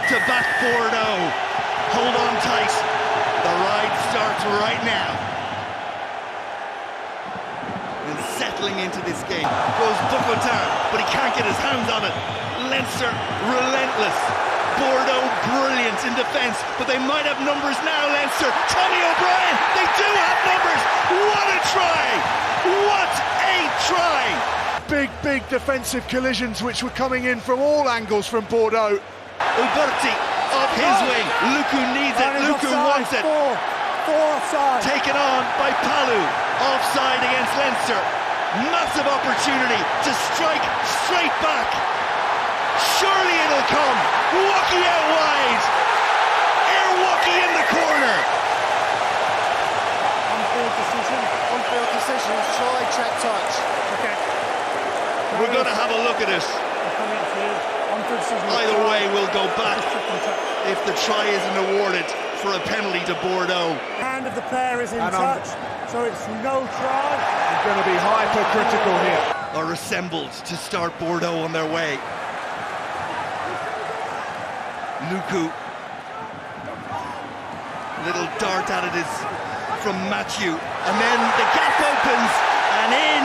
Back-to-back Bordeaux. Hold on tight. The ride starts right now. And settling into this game goes Buccotin, but he can't get his hands on it. Leinster relentless. Bordeaux brilliant in defence, but they might have numbers now, Leinster. Tommy O'Brien, they do have numbers. What a try! What a try! Big defensive collisions which were coming in from all angles from Bordeaux. Uberti off his wing. Luku needs it. Luku wants it. Four offside. Taken on by Palu. Offside against Leinster. Massive opportunity to strike straight back. Surely it'll come. Walkie out wide. Air Walkie in the corner. Unfield decision. Try, check, touch. Okay. We're going to have a look at it. Either way, we'll go back if the try isn't awarded for a penalty to Bordeaux. Hand of the player is in touch, so it's no try. They're going to be hypercritical here. Are assembled to start Bordeaux on their way. Luku. Little dart at it is from Matthew. And then the gap opens and in.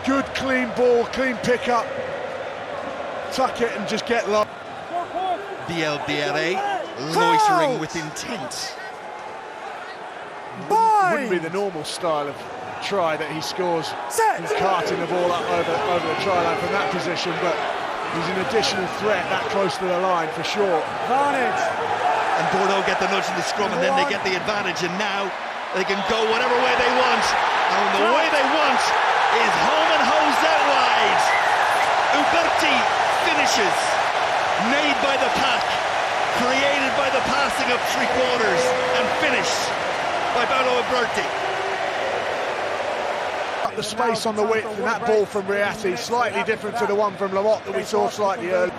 Good clean ball, clean pickup. Tuck it and just get low. BLBRA loitering with intent. Wouldn't be the normal style of try that he scores. He's carting the ball up over the try line from that position, but he's an additional threat that close to the line for sure. Advantage. And Bordeaux get the nudge in the scrum, and then they get the advantage, and now they can go whatever way they want. And the way they want is home and hosed out wide. Uberti finishes, made by the pack, created by the passing of three quarters, and finished by Paolo Uberti. The space on the width, and that ball from Riati slightly different to the one from Lamotte that we saw slightly earlier.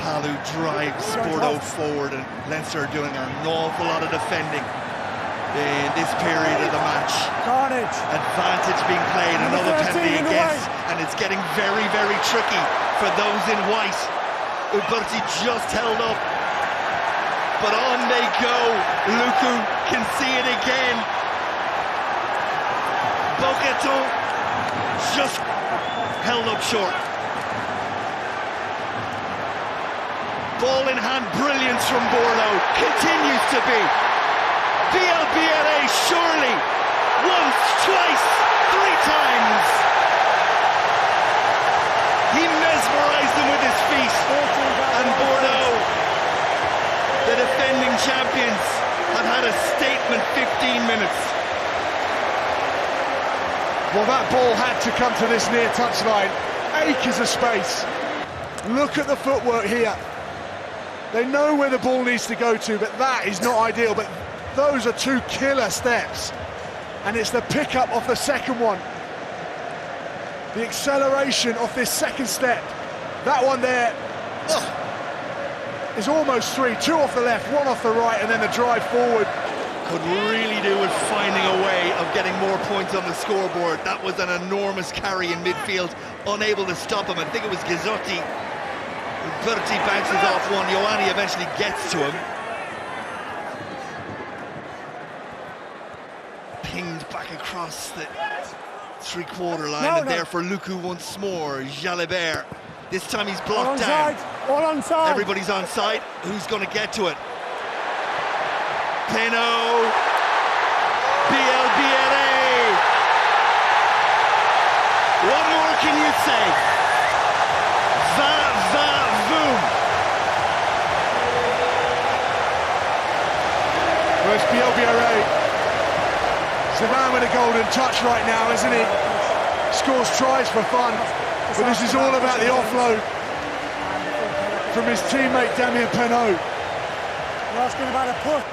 Palu drives Bordeaux forward, and Leinster are doing an awful lot of defending in this period of the match. Carnage. Advantage being played, another penalty against, and it's getting very tricky for those in white. Uberti just held up, but on they go. Luku can see it again. Boqueton just held up short. Ball in hand, brilliance from Bordeaux, continues to be. BLBLA surely, once, twice, three times. He mesmerized them with his feet. And Bordeaux, the defending champions, have had a statement 15 minutes. Well, that ball had to come to this near touchline. Acres of space. Look at the footwork here. They know where the ball needs to go to, but that is not ideal. But those are two killer steps. And it's the pickup of the second one. The acceleration of this second step. That one there is almost three. Two off the left, one off the right, and then the drive forward. Could really do with finding a way of getting more points on the scoreboard. That was an enormous carry in midfield, unable to stop him. I think it was Gazzotti. Uberti bounces off one. Ioane eventually gets to him. Pinged back across the three-quarter line, and there for Luku once more. Jalibert. This time he's blocked down. All onside. Everybody's on side. Who's going to get to it? Peno. BLBLA. What more can you say? Va-va-voom. Well, it's BLBRA. Savan with a golden touch right now, isn't he? Scores tries for fun, but this is all about the offload from his teammate Damien Penaud. You're asking about a push.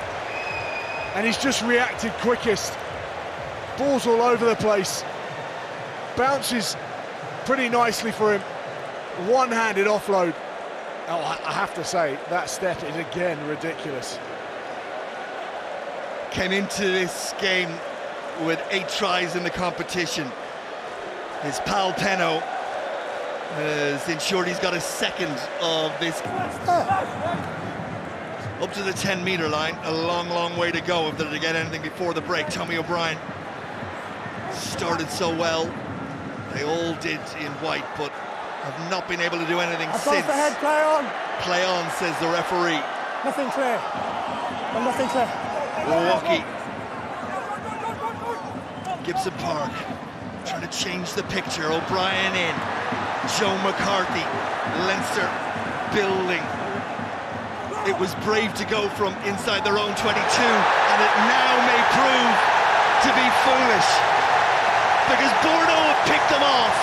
And he's just reacted quickest. Ball's all over the place. Bounces pretty nicely for him. One-handed offload. Oh, I have to say, that step is again ridiculous. Came into this game with 8 tries in the competition. His pal Peno has ensured he's got his second of this. Up to the 10-metre line, a long way to go if they're to get anything before the break. Tommy O'Brien started so well. They all did in white, but have not been able to do anything since. Ahead, play on. Play on, says the referee. Nothing clear. Well, nothing clear. Milwaukee. Gibson Park trying to change the picture. O'Brien in. Joe McCarthy. Leinster building. It was brave to go from inside their own 22, and it now may prove to be foolish, because Bordeaux have picked them off,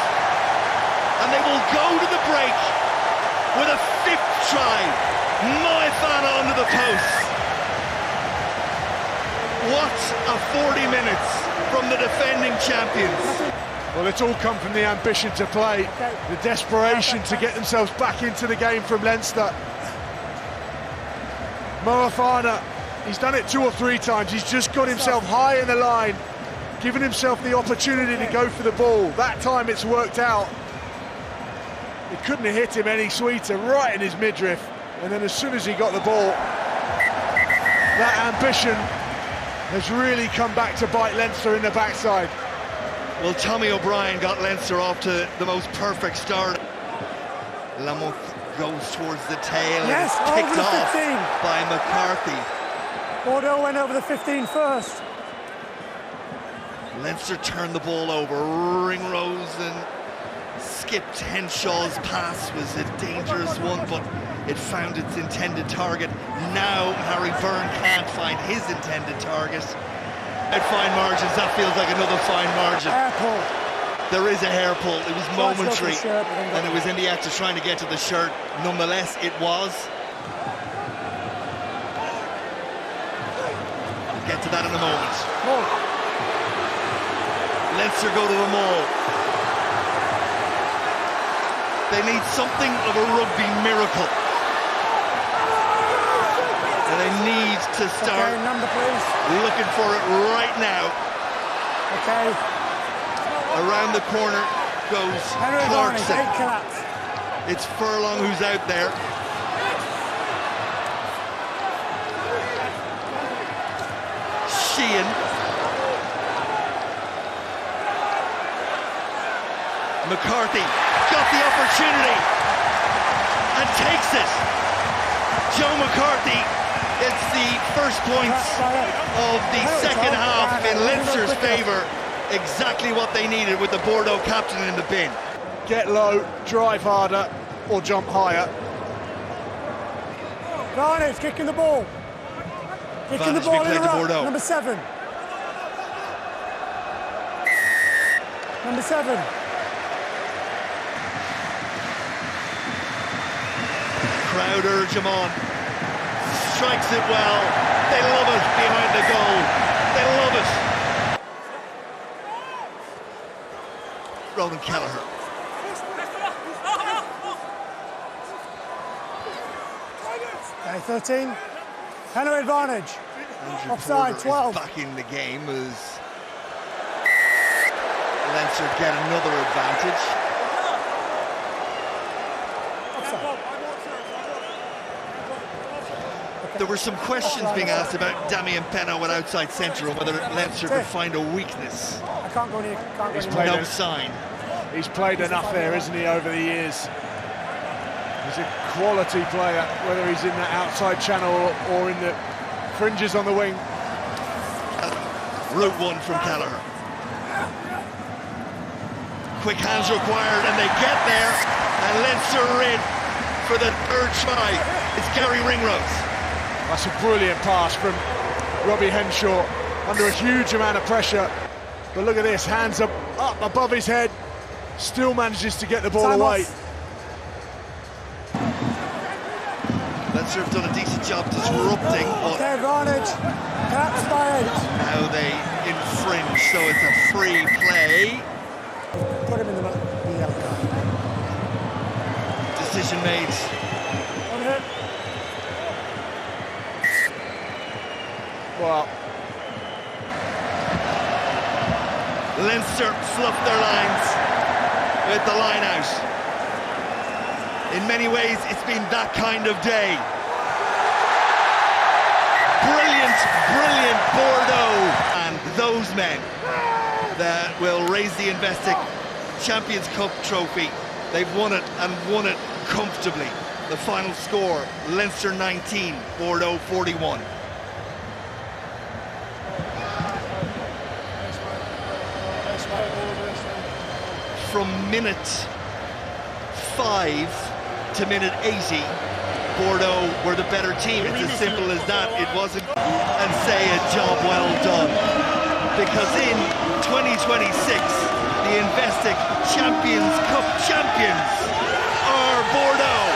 and they will go to the break with a 5th try. Moefana under the post. What a 40 minutes from the defending champions. Well, it's all come from the ambition to play, the desperation to get themselves back into the game from Leinster. Moefana, he's done it 2 or 3 times. He's just got himself high in the line, giving himself the opportunity to go for the ball. That time it's worked out. It couldn't have hit him any sweeter, right in his midriff. And then as soon as he got the ball, that ambition has really come back to bite Leinster in the backside. Well, Tommy O'Brien got Leinster off to the most perfect start. Lamont goes towards the tail, and it's picked off by McCarthy. Bordeaux went over the 15 first. Leinster turned the ball over. Ringrose and skipped. Henshaw's pass was a dangerous one, but it found its intended target. Now Harry Byrne can't find his intended target. At fine margins, that feels like another fine margin. There is a hair pull. It was momentary, and it was in the act of trying to get to the shirt. Nonetheless, it was. We'll get to that in a moment. Leinster go to the maul. They need something of a rugby miracle. And they need to start looking for it right now. Around the corner goes Clarkson. It's Furlong who's out there. Sheehan. McCarthy got the opportunity and takes it. Joe McCarthy gets the first points of the second half in Leinster's favour. Exactly what they needed with the Bordeaux captain in the bin. Get low, drive harder, or jump higher. Varney's kicking the ball. Kicking the ball in the ruck. Number 7. Number 7. Crowd urge him on. Strikes it well. They love it behind the goal. They love it. Ronan Kelleher. Okay, 13. Penalty advantage. Offside, 12. Back in the game as Leinster get another advantage. There were some questions being asked about Damien Penaud at outside centre, and whether Leinster could find a weakness. I can't go near. No sign. He's played enough there, isn't he, over the years? He's a quality player, whether he's in the outside channel or in the fringes on the wing. Route 1 from Kelleher. Quick hands required, and they get there, and Leinster are in for the 3rd try. It's Gary Ringrose. That's a brilliant pass from Robbie Henshaw under a huge amount of pressure. But look at this, hands up above his head, still manages to get the ball away. Leinster have done a decent job disrupting, but advantage. now they infringe, so it's a free play. Put him in the yellow card. Decision made. Well, Leinster fluffed their lines with the line out. In many ways, it's been that kind of day. Brilliant, brilliant Bordeaux. And those men that will raise the Investec Champions Cup trophy, they've won it and won it comfortably. The final score, Leinster 19, Bordeaux 41. From minute 5 to minute 80, Bordeaux were the better team. It's as simple as that. It wasn't, and say a job well done. Because in 2026, the Investec Champions Cup champions are Bordeaux.